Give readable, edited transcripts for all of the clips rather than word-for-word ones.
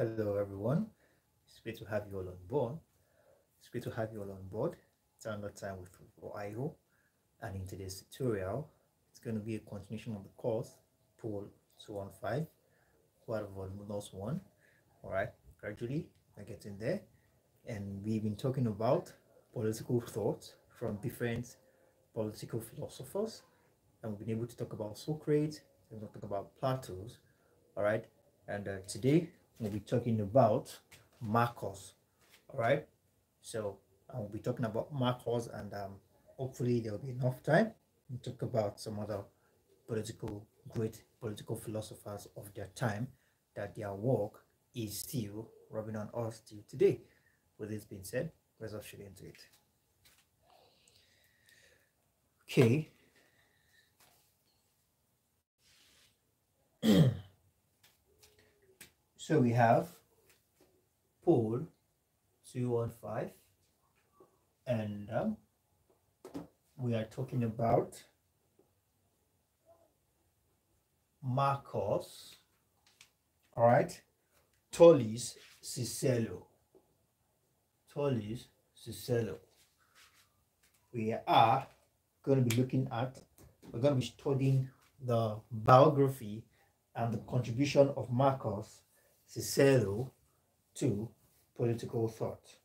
Hello everyone, it's great to have you all on board. It's another time with Tutor Ayo, and in today's tutorial, it's going to be a continuation of the course POL215, part of Voluminous 1. Alright, gradually we're getting there, and we've been talking about political thought from different political philosophers, and we've been able to talk about Socrates, we've been talking about Plato. Alright, and today we'll be talking about Marcus. All right, so I'll be talking about Marcus, and hopefully there'll be enough time to talk about some other great political philosophers of their time that their work is still rubbing on us till today. With this being said, let's just get into it. Okay. So we have POL215, and we are talking about Marcus, all right, Tolius, Cicero. We are going to be we're going to be studying the biography and the contribution of Marcus Cicero to political thought.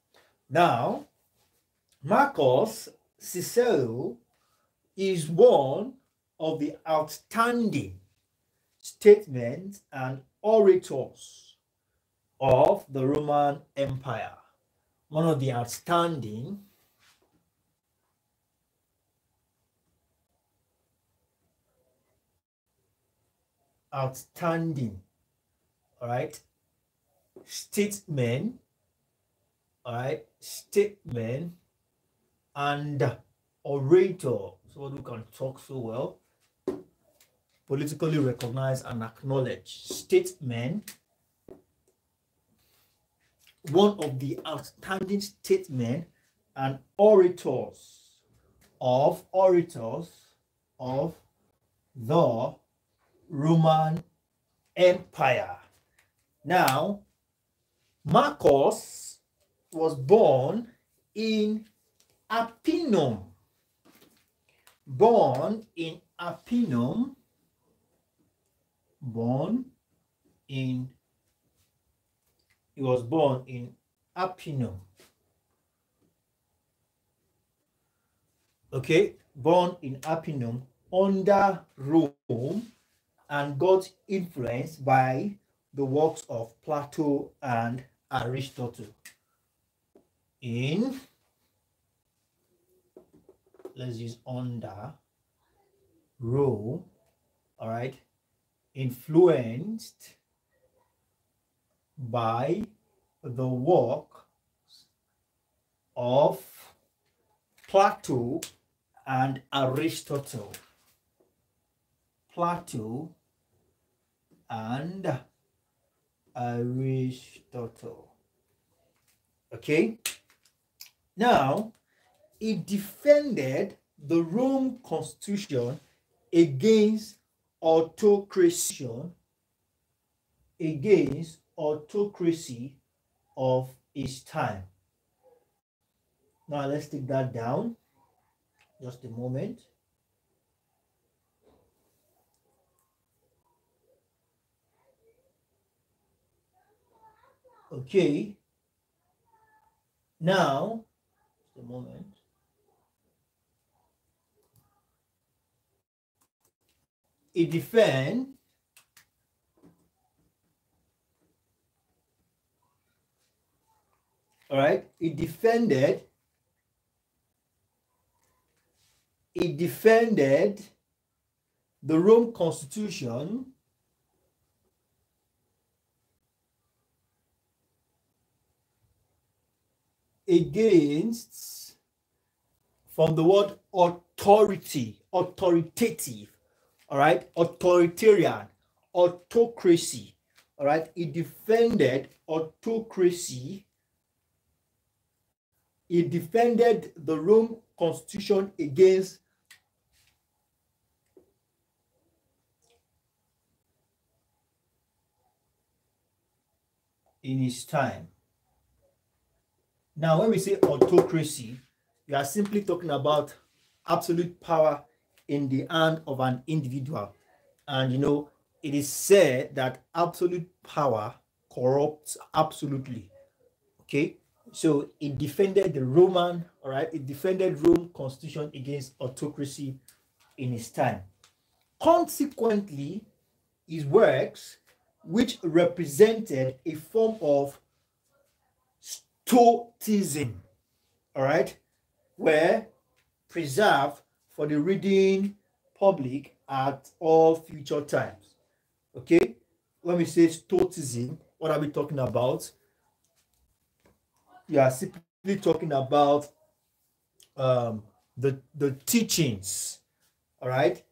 Now, Marcus Cicero is one of the outstanding statesmen and orators of the Roman Empire. One of the outstanding all right, statesmen and orator, someone who can talk so well, politically recognized and acknowledged statesman, one of the outstanding statesmen and orators of the Roman Empire. Now, Marcus was born in Arpinum. He was born in Arpinum. Okay, born in Arpinum under Rome, and got influenced by the works of Plato and Aristotle. Let's use under Rome, all right, influenced by the work of Plato and Aristotle. Okay, now he defended the Rome constitution against autocracy of his time. Now let's take that down just a moment. Okay, now just a moment. He defended the Rome constitution against, from the word authority, authoritative, all right, authoritarian, autocracy, all right. He defended autocracy. He defended the Rome constitution against in his time. Now, when we say autocracy, we are simply talking about absolute power in the hand of an individual. And you know, it is said that absolute power corrupts absolutely. Okay, so it defended the Roman, all right, it defended Rome constitution against autocracy in his time. Consequently, his works, which represented a form of Stoicism, all right, were preserved for the reading public at all future times. Okay, when we say Stoicism, what are we talking about? We are simply talking about the teachings, all right,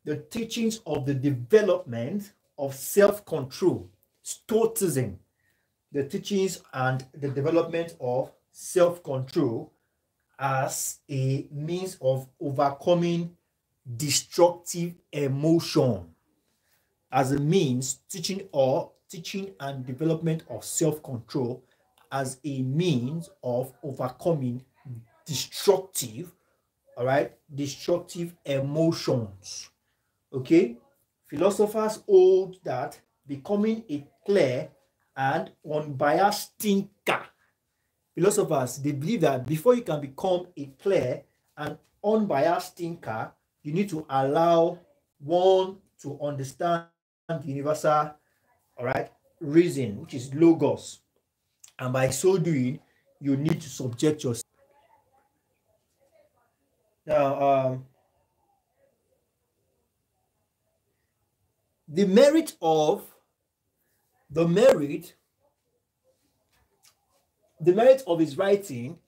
the teachings of the development of self-control, Stoicism, the teachings and the development of self-control as a means of overcoming destructive emotion, as a means teaching and development of self-control as a means of overcoming destructive, all right, destructive emotions. Okay, philosophers hold that becoming a clear and unbiased thinker, philosophers, they believe that before you can become a clear and unbiased thinker, you need to allow one to understand the universal, all right, reason, which is logos, and by so doing, you need to subject yourself. Now, the merit of his writing,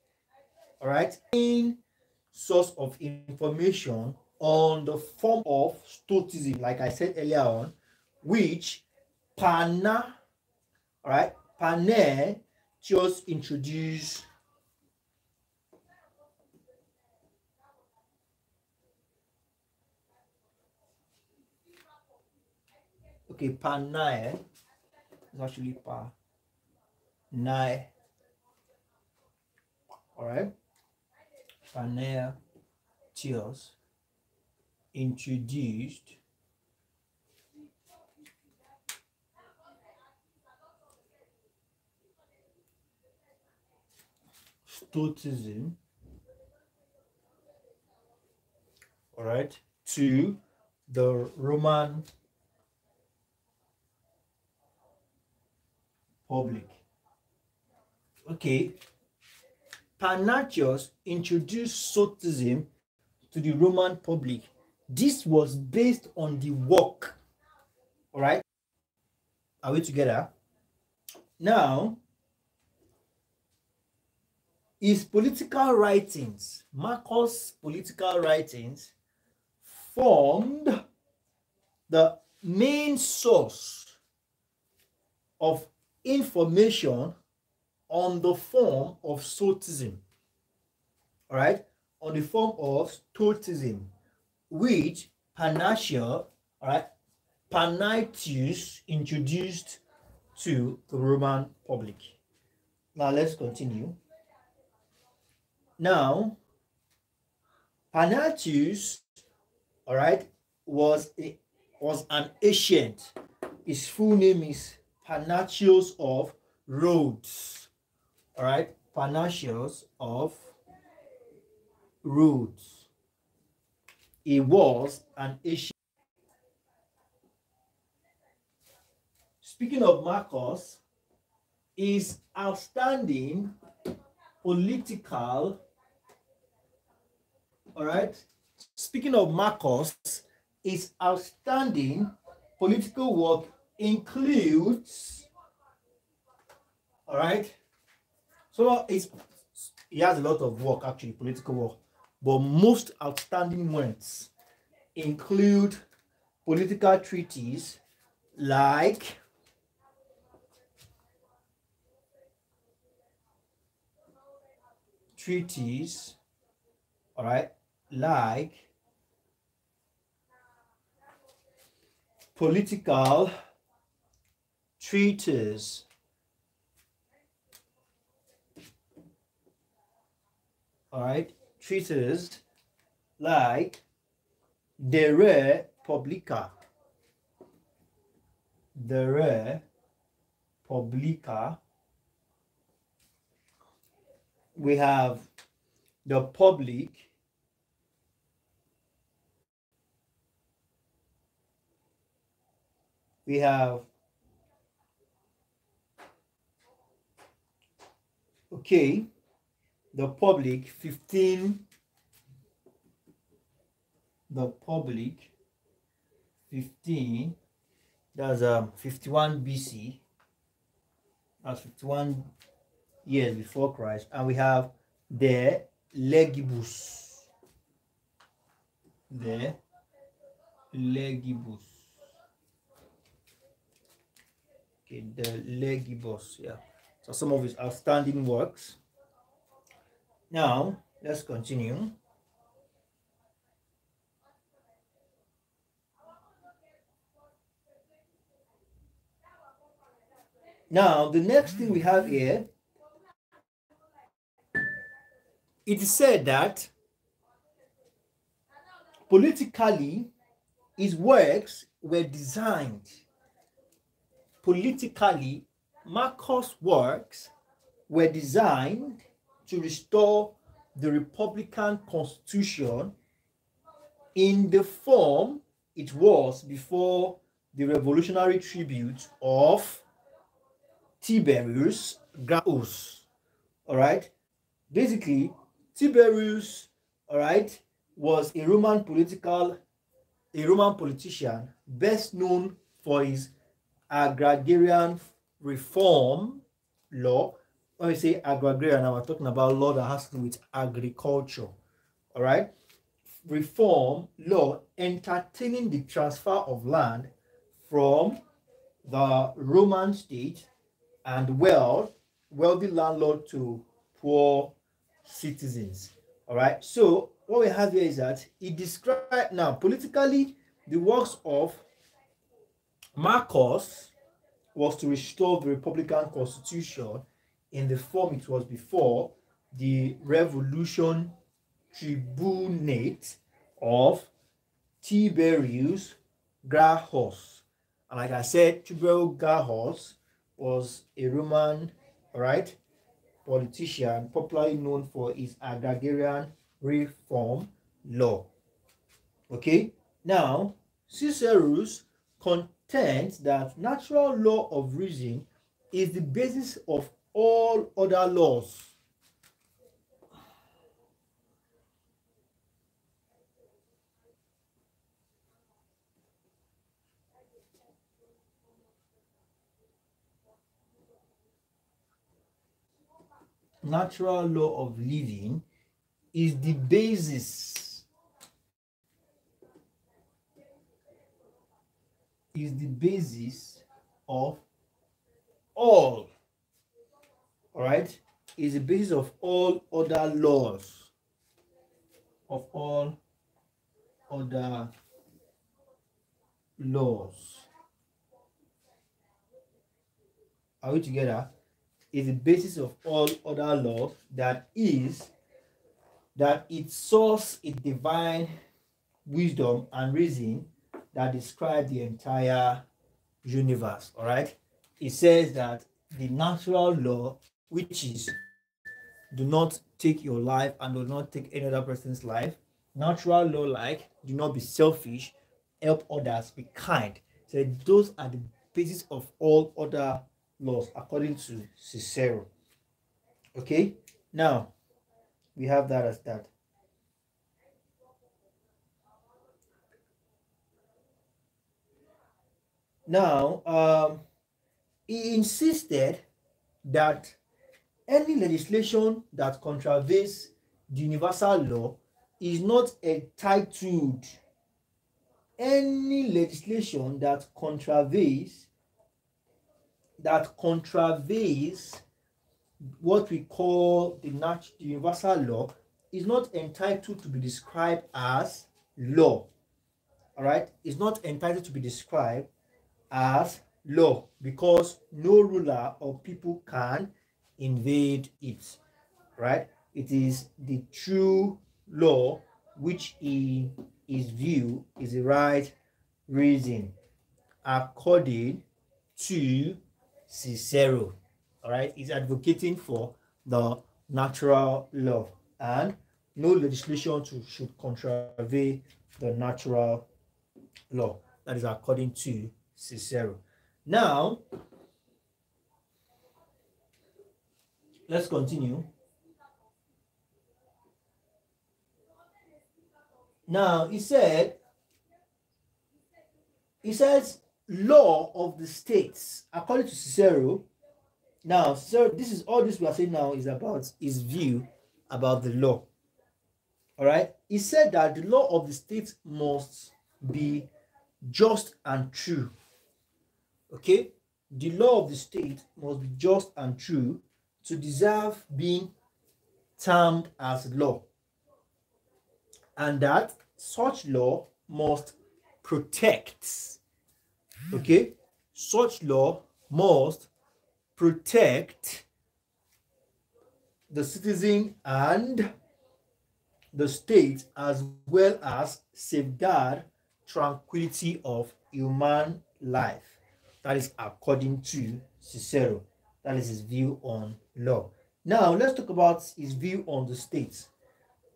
all right, in source of information on the form of Stoicism, like I said earlier on, which Panna, all right, Panne just introduced. Okay, Pannae is actually Pannae, all right, Pannae Theos introduced Stoicism, all right, to the Roman public. Okay, Panachius introduced Stoicism to the Roman public. This was based on the work, all right? Are we together? Now, his political writings, Marcus' political writings, formed the main source of information on the form of Stoicism, all right, on the form of Stoicism, which Panatia, all right, Panaitius introduced to the Roman public. Now let's continue. Now, Panaitius, all right, was an ancient. His full name is Panaitius of Rhodes. All right, Panaitius of Rhodes. He was an ancient. Speaking of Marcus, his outstanding political, all right. Speaking of Marcus, his outstanding political work includes, all right. So he has a lot of work, actually, political work, but most outstanding ones include political treaties like all right, like political treaties all right, treatises like De Re Publica, De Re Publica. We have the public, we have, okay, the public 15, the public 15, that's 51 BC, that's 51 years before Christ. And we have the legibus, the legibus, okay, the legibus, yeah. So some of his outstanding works. Now let's continue. Now the next thing we have here, it is said that politically his works were designed. Politically, Marcus' works were designed to restore the Republican Constitution in the form it was before the revolutionary tribute of Tiberius Gracchus. All right, basically Tiberius, all right, was a Roman politician best known for his agrarian reform law. When we say agrarian, now we're talking about law that has to do with agriculture. All right, reform law entertaining the transfer of land from the Roman state and wealthy landlord to poor citizens. All right, so what we have here is that he described, now politically, the works of Marcus was to restore the Republican Constitution in the form it was before the Revolution Tribunate of Tiberius Gracchus. And like I said, Tiberius Gracchus was a Roman, all right, politician popularly known for his agrarian reform law. Okay, now Cicero's contends that natural law of reason is the basis of all other laws. Natural law of living is the basis of all right, is the basis of all other laws, of all other laws. Are we together? Is the basis of all other laws, that is that its source is divine wisdom and reason that describe the entire universe. All right, it says that the natural law, which is do not take your life and do not take any other person's life, natural law like do not be selfish, help others, be kind, so those are the basis of all other laws according to Cicero. Okay, now we have that as that. Now he insisted that any legislation that contravenes the universal law is not entitled. Any legislation that contravenes what we call the universal law is not entitled to be described as law. All right, it's not entitled to be described as law because no ruler or people can invade it. Right, it is the true law which in his view is the right reason according to Cicero. All right, he's advocating for the natural law, and no legislation should contravene the natural law. That is according to Cicero. Now, let's continue. Now, he says, law of the states, according to Cicero. Now, Cicero, this is all this we are saying now is about his view about the law. All right. He said that the law of the state must be just and true. Okay. The law of the state must be just and true to deserve being termed as law, and that such law must protect. Okay. Such law must protect the citizen and the state, as well as safeguard tranquility of human life. That is according to Cicero. That is his view on law. Now let's talk about his view on the state.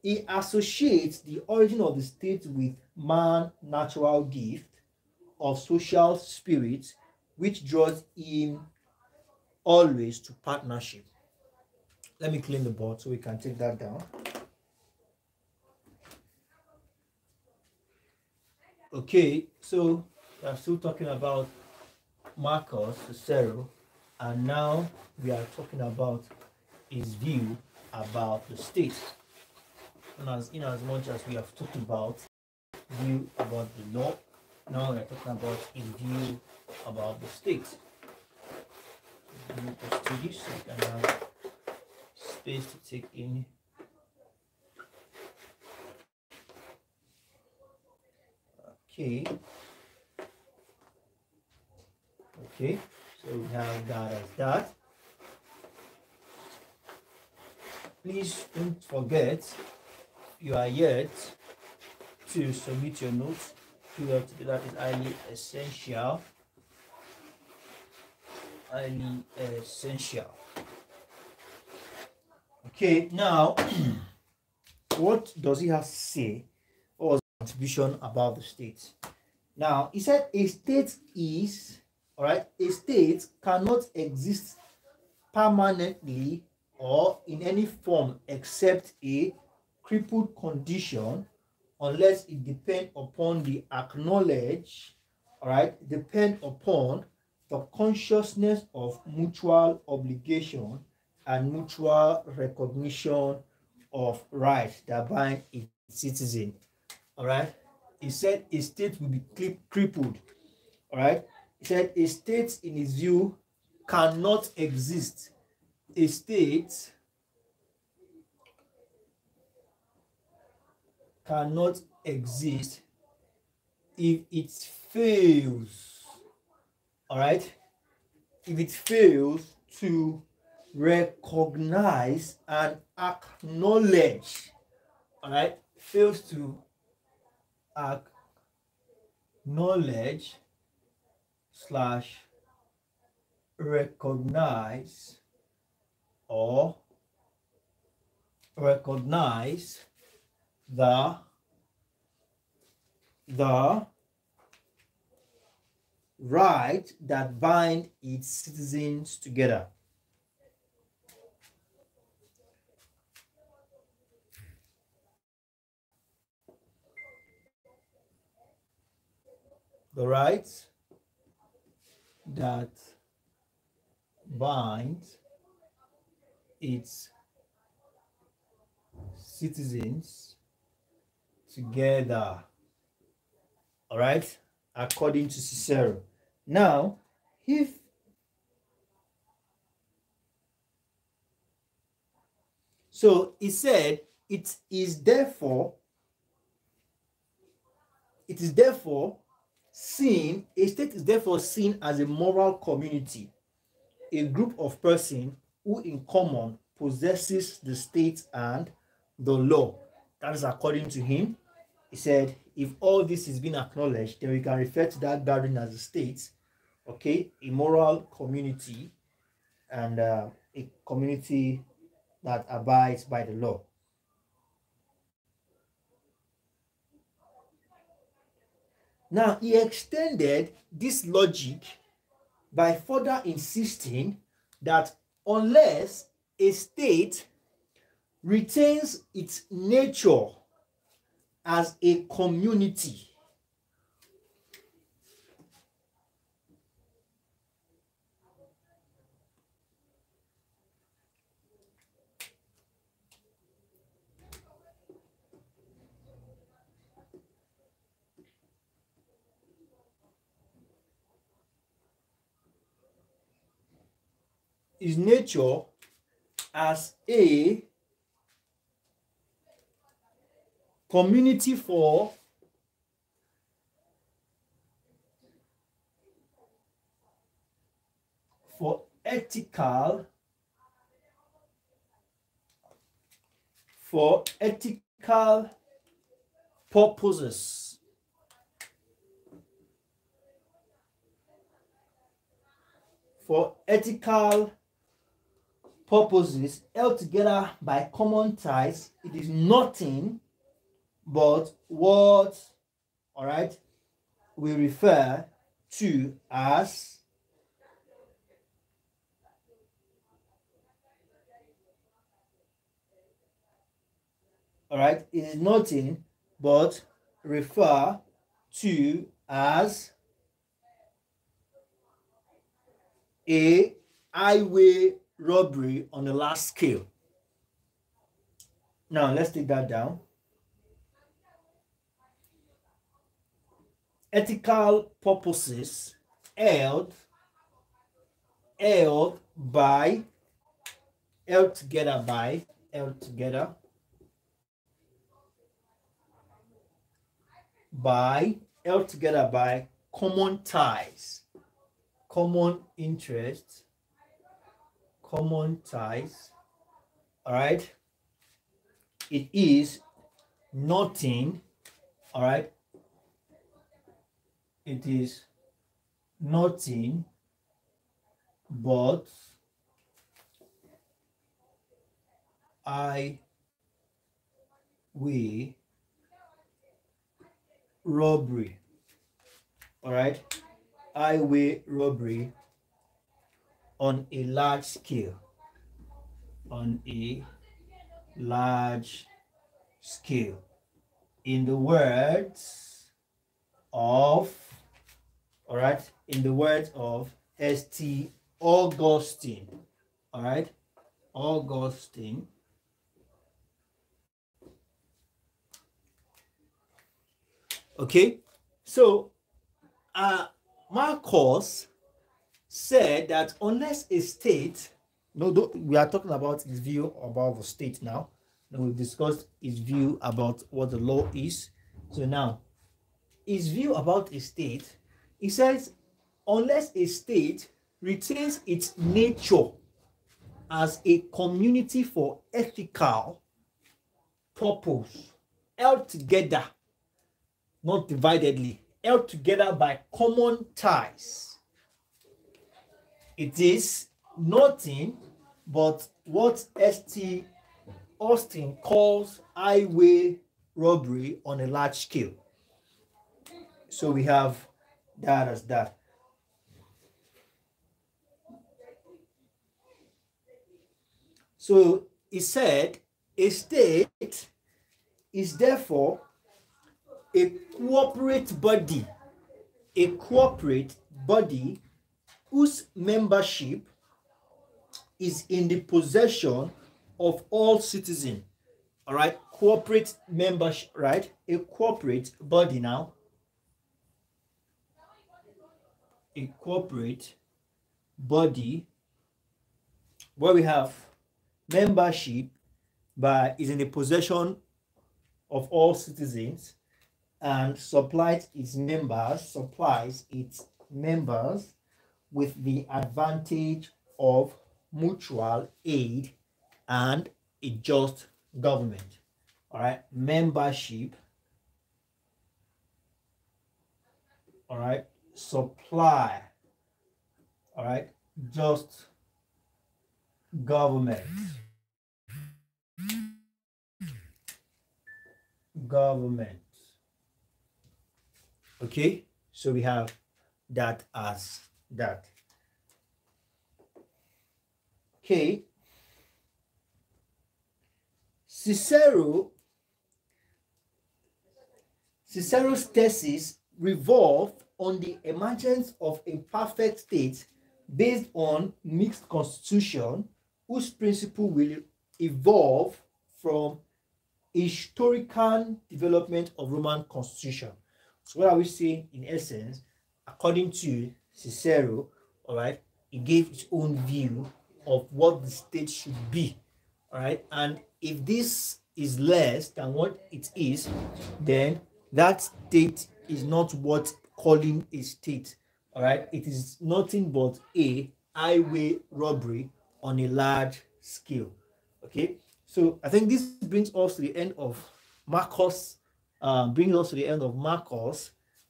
He associates the origin of the state with man's natural gift of social spirit, which draws him always to partnership. Let me clean the board so we can take that down. Okay, so we are still talking about Marcus Cicero, and now we are talking about his view about the state. And in as much as we have talked about view about the law, now we are talking about his view about the state. Just do this so you can have space to take in. Okay. Okay, so we have that as that. Please don't forget, you are yet to submit your notes. That is highly essential. Highly essential. Okay, now what does he have to say, or contribution about the state? Now he said a state is, all right, a state cannot exist permanently or in any form except a crippled condition, unless it depends upon the acknowledge, all right, depend upon the consciousness of mutual obligation and mutual recognition of rights that bind its citizen. All right, he said a state will be crippled. All right, he said a state in his view cannot exist. A state cannot exist if it fails, all right, if it fails to recognize and acknowledge, all right, fails to acknowledge / recognize or recognize the right that bind its citizens together. The rights that bind its citizens together, all right, according to Cicero. Now, if so, he said it is therefore seen, a state is therefore seen as a moral community, a group of persons who in common possesses the state and the law. That is according to him. He said, if all this is being acknowledged, then we can refer to that gathering as a state, okay, a moral community, and a community that abides by the law. Now, he extended this logic by further insisting that unless a state retains its nature as a community, its nature as a community for ethical purposes. For ethical purposes held together by common ties, it is nothing but what, all right, we refer to as it is nothing but refer to as a highway robbery on a large scale. Now let's take that down. Ethical purposes held together by common ties, common interests, common ties. All right, it is nothing. All right, it is nothing but highway robbery. All right, highway robbery on a large scale. On a large scale. In the words of, all right, in the words of St. Augustine. All right, Augustine. Okay, so Marcus said that unless a state, we are talking about his view about the state now. We've discussed his view about what the law is. So now, his view about a state, he says, unless a state retains its nature as a community for ethical purpose, held together, not dividedly, held together by common ties, it is nothing but what St. Austin calls highway robbery on a large scale. So we have that as that. So he said a state is therefore a corporate body whose membership is in the possession of all citizens. All right, corporate membership, right? A corporate body now. A corporate body where we have membership is in the possession of all citizens and supplies its members with the advantage of mutual aid and a just government. All right, membership. All right, supply. All right, just government. Government. Okay, so we have that as that. Okay, Cicero's thesis revolved on the emergence of a perfect state based on mixed constitution, whose principle will evolve from historical development of Roman constitution. So what are we saying in essence? According to Cicero, all right, he gave his own view of what the state should be, all right, and if this is less than what it is, then that state is not what calling a state, all right. It is nothing but a highway robbery on a large scale. Okay, so I think this brings us to the end of Marcus,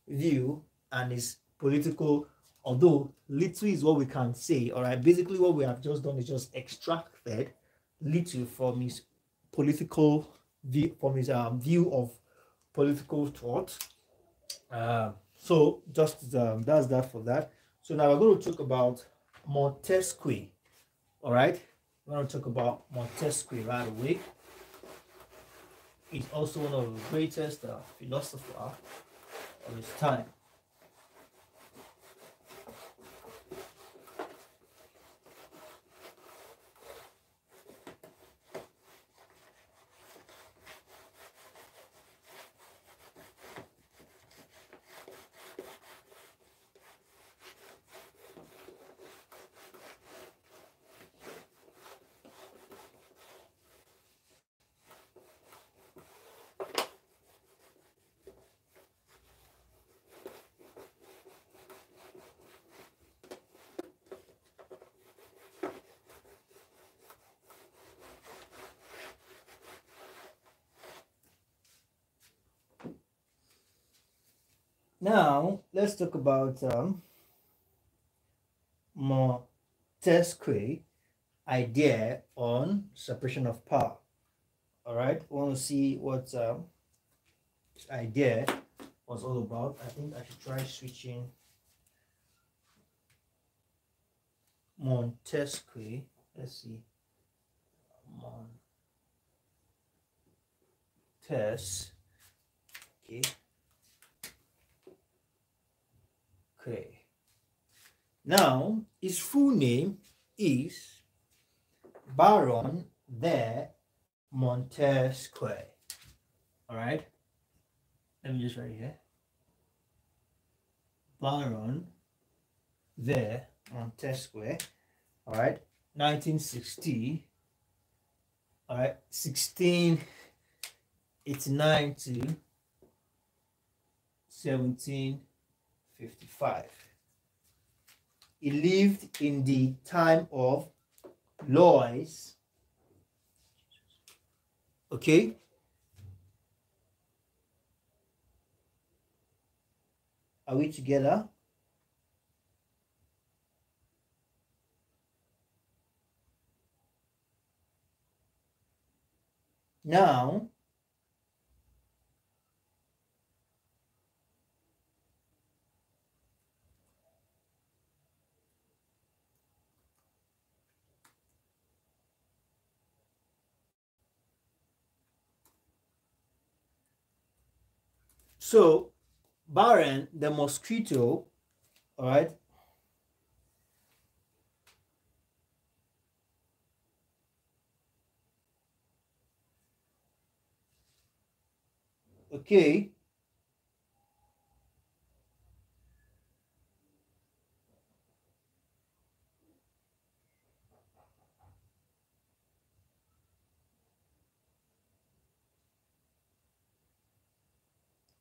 view and his political, although little is what we can say. All right, basically what we have just done is just extracted little from his political view, from his view of political thought. So just that's that for that. So now we're going to talk about Montesquieu. All right, we're going to talk about Montesquieu right away. He's also one of the greatest philosophers of his time. Now let's talk about Montesquieu idea on separation of power. All right, we want to see what this idea was all about. I think I should try switching Montesquieu. Let's see, Montesquieu. Okay. Now his full name is Baron de Montesquieu. All right. Let me just write here. Baron de Montesquieu. All right. 1960. All right. 1689 to 1755. He lived in the time of Louis. Okay. Are we together? Now, so Baron the mosquito, all right, okay,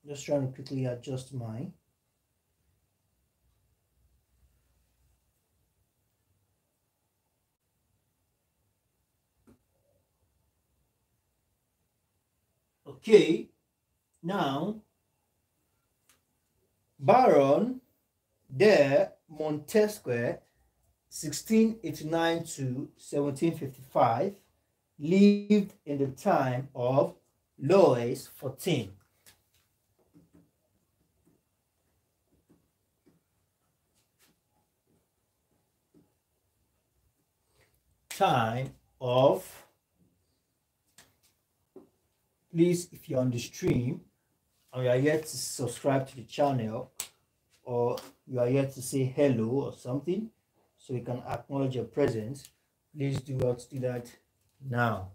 just trying to quickly adjust mine. Okay, now Baron de Montesquieu 1689 to 1755 lived in the time of Louis XIV. Time of, please, if you're on the stream and you are yet to subscribe to the channel, or you are yet to say hello or something so we can acknowledge your presence, please do that now.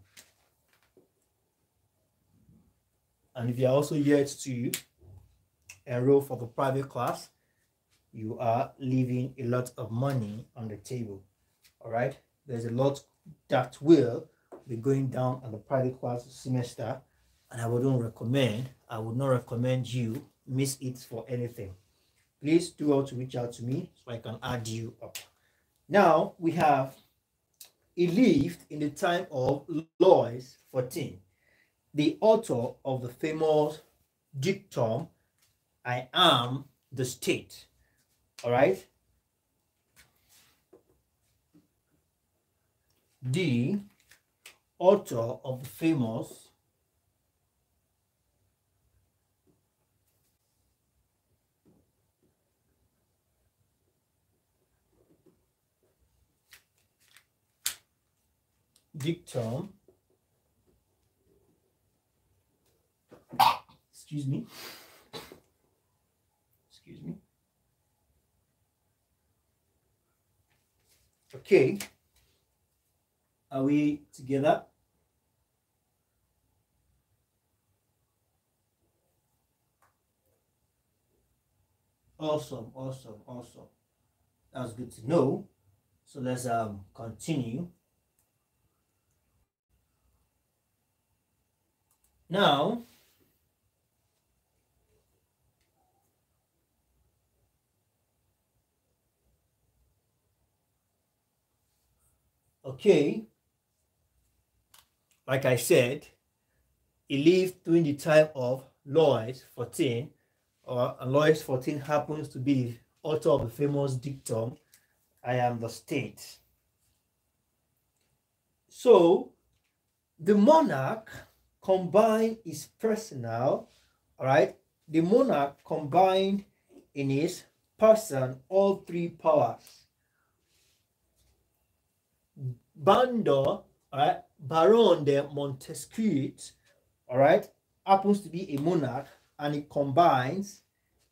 And if you are also yet to enroll for the private class, you are leaving a lot of money on the table. All right, there's a lot that will be going down on the private class semester, and I would not recommend you miss it for anything. Please do well to reach out to me so I can add you up. Now we have, he lived in the time of Louis XIV, the author of the famous dictum, "I am the state." All right. The author of the famous dictum, excuse me, okay, are we together? Awesome. That's good to know. So let's continue. Now, okay, like I said, he lived during the time of Louis XIV, and Louis XIV happens to be the author of the famous dictum, "I am the state." So the monarch combined his personal, all right, the monarch combined in his person all three powers. Baron de Montesquieu, all right, happens to be a monarch, and it combines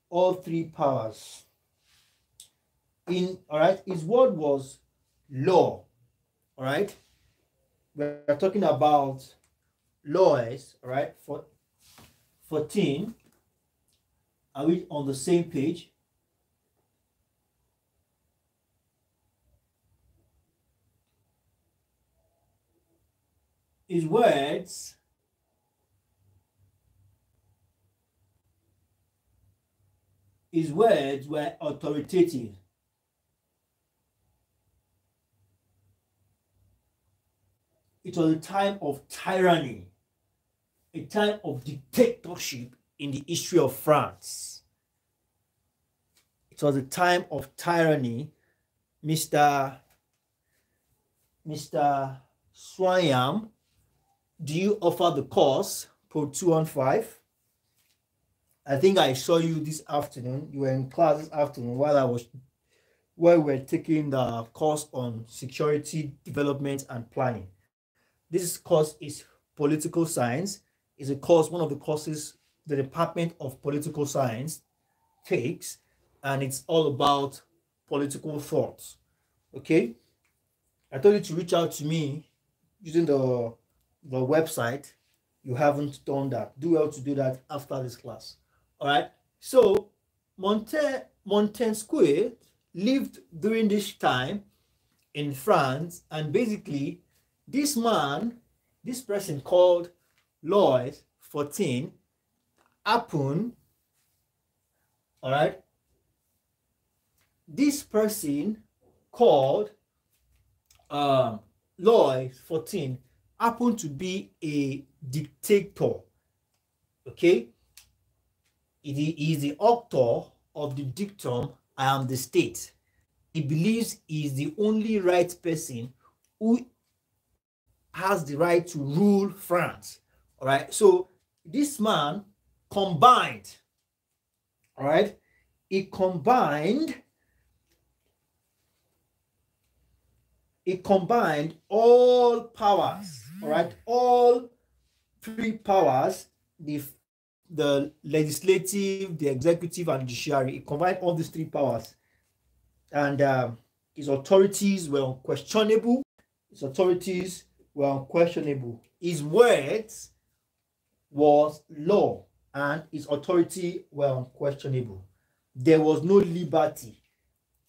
all three powers. His word was law. All right, we're talking about Louis, all right, for 14. Are we on the same page? His words were authoritative. It was a time of tyranny, a time of dictatorship in the history of France. It was a time of tyranny. Mr. Swayam, do you offer the course POL215? I think I saw you this afternoon. You were in class this afternoon while we were taking the course on security development and planning. This course is political science. It's a course, one of the courses the Department of Political Science takes, and it's all about political thoughts. Okay, I told you to reach out to me using the website. You haven't done that. Do well to do that after this class. All right. So Montesquieu lived during this time in France, and basically this person called Louis XIV happened, all right, this person called Louis XIV happened to be a dictator, Okay, he is the author of the dictum, I am the state. He believes he is the only right person who has the right to rule France. All right, so this man combined, all right, he combined all powers, all right, all three powers, the legislative, the executive, and judiciary. He combined all these three powers, and his authorities were unquestionable. His words was law, and his authority were unquestionable. There was no liberty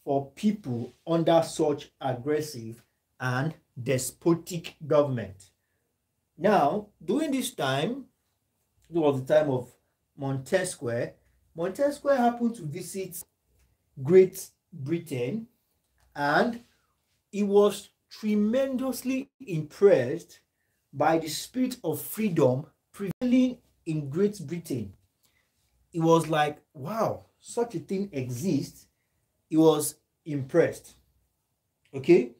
for people under such aggressive and despotic government. Now, during this time, it was the time of Montesquieu. Montesquieu happened to visit Great Britain, and he was tremendously impressed by the spirit of freedom prevailing in Great Britain. He was like, wow, such a thing exists. He was impressed. Okay,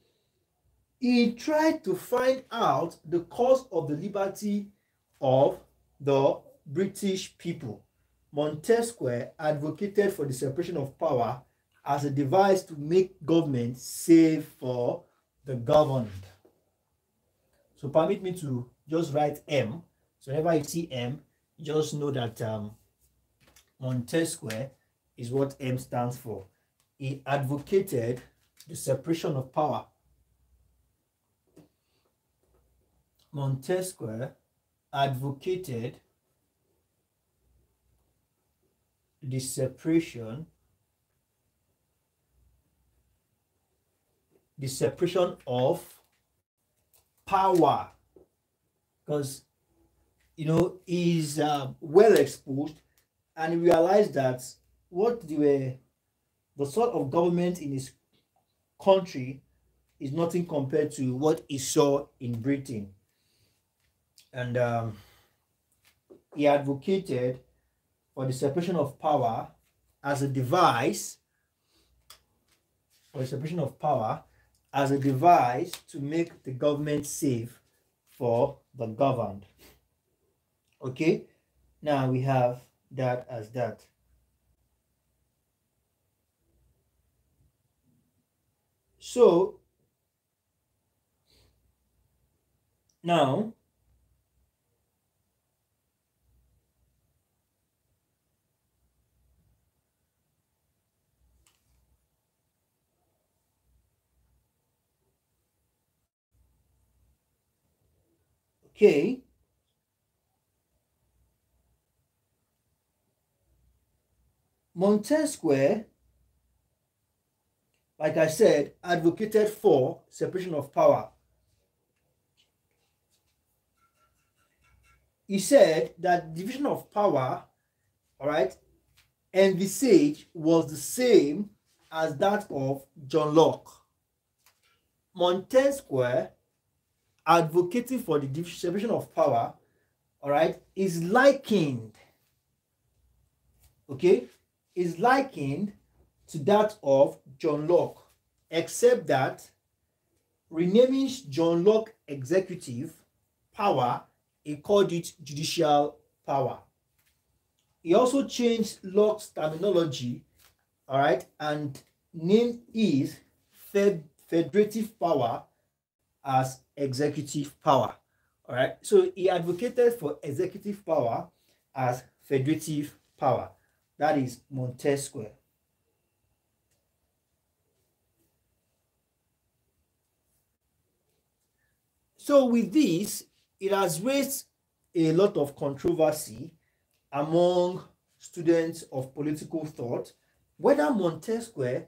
he tried to find out the cause of the liberty of the British people. Montesquieu advocated for the separation of power as a device to make government safe for the governed. So permit me to just write M. So whenever you see M, just know that Montesquieu is what M stands for. He advocated the separation of power. Montesquieu advocated the separation of power, because he's well exposed, and he realized that what the sort of government in his country is nothing compared to what he saw in Britain. And he advocated for the separation of power as a device, to make the government safe for the governed. Okay, now we have that as that. So now okay, Montesquieu, like I said, advocated for separation of power. He said that division of power, all right, envisaged was the same as that of John Locke. Montesquieu, advocating for the separation of power, all right, is likened to that of John Locke, except that renaming John Locke executive power, he called it judicial power. He also changed Locke's terminology, all right, and named his federative power as executive power. All right, so he advocated for executive power as federative power. That is Montesquieu. So with this, it has raised a lot of controversy among students of political thought whether Montesquieu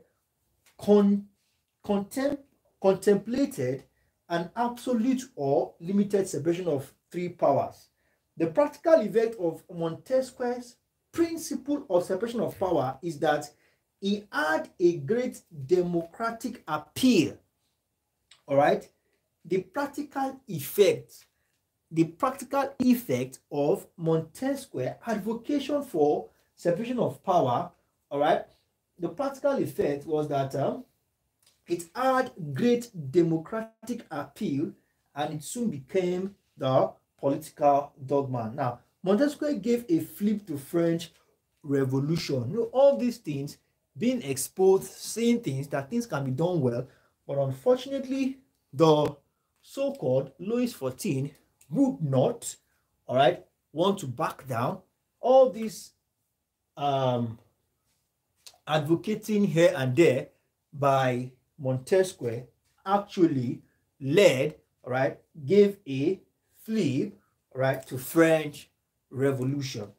contemplated an absolute or limited separation of three powers. The practical effect of Montesquieu's principle of separation of power is that he had a great democratic appeal. All right, the practical effect the practical effect of Montesquieu's advocacy for separation of power. All right, the practical effect was that it had great democratic appeal, and it soon became the political dogma. Now, Montesquieu gave a flip to French Revolution. You know, all these things being exposed, saying things that things can be done well, but unfortunately, the so-called Louis XIV would not, all right, want to back down. All these advocating here and there by Montesquieu actually led, right, gave a flip, right, to French Revolution.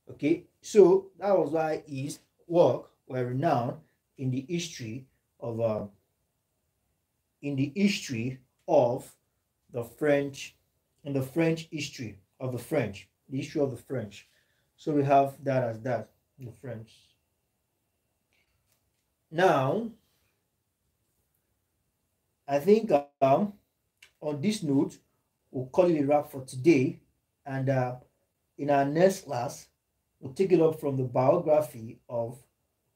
Okay, so that was why his work were renowned in the history of the French, in the French history of the French, the history of the French. So we have that as that, the French. Now, I think on this note, we'll call it a wrap for today. And in our next class, we'll take it up from the biography of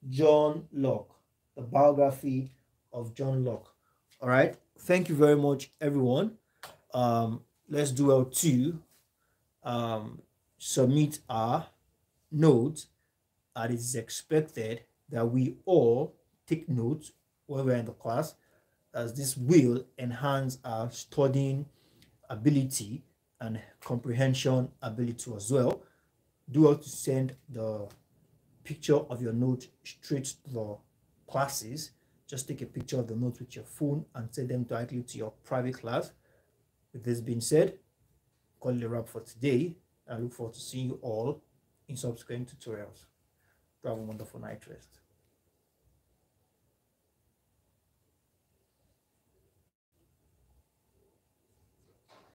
John Locke. The biography of John Locke. All right. Thank you very much, everyone. Let's do well to submit our notes. And it is expected that we all take notes when we're in the class, as this will enhance our studying ability and comprehension ability as well. Do well to send the picture of your note straight to the classes. Just take a picture of the notes with your phone and send them directly to your private class. With this being said, call it a wrap for today. I look forward to seeing you all in subsequent tutorials. Have a wonderful night rest.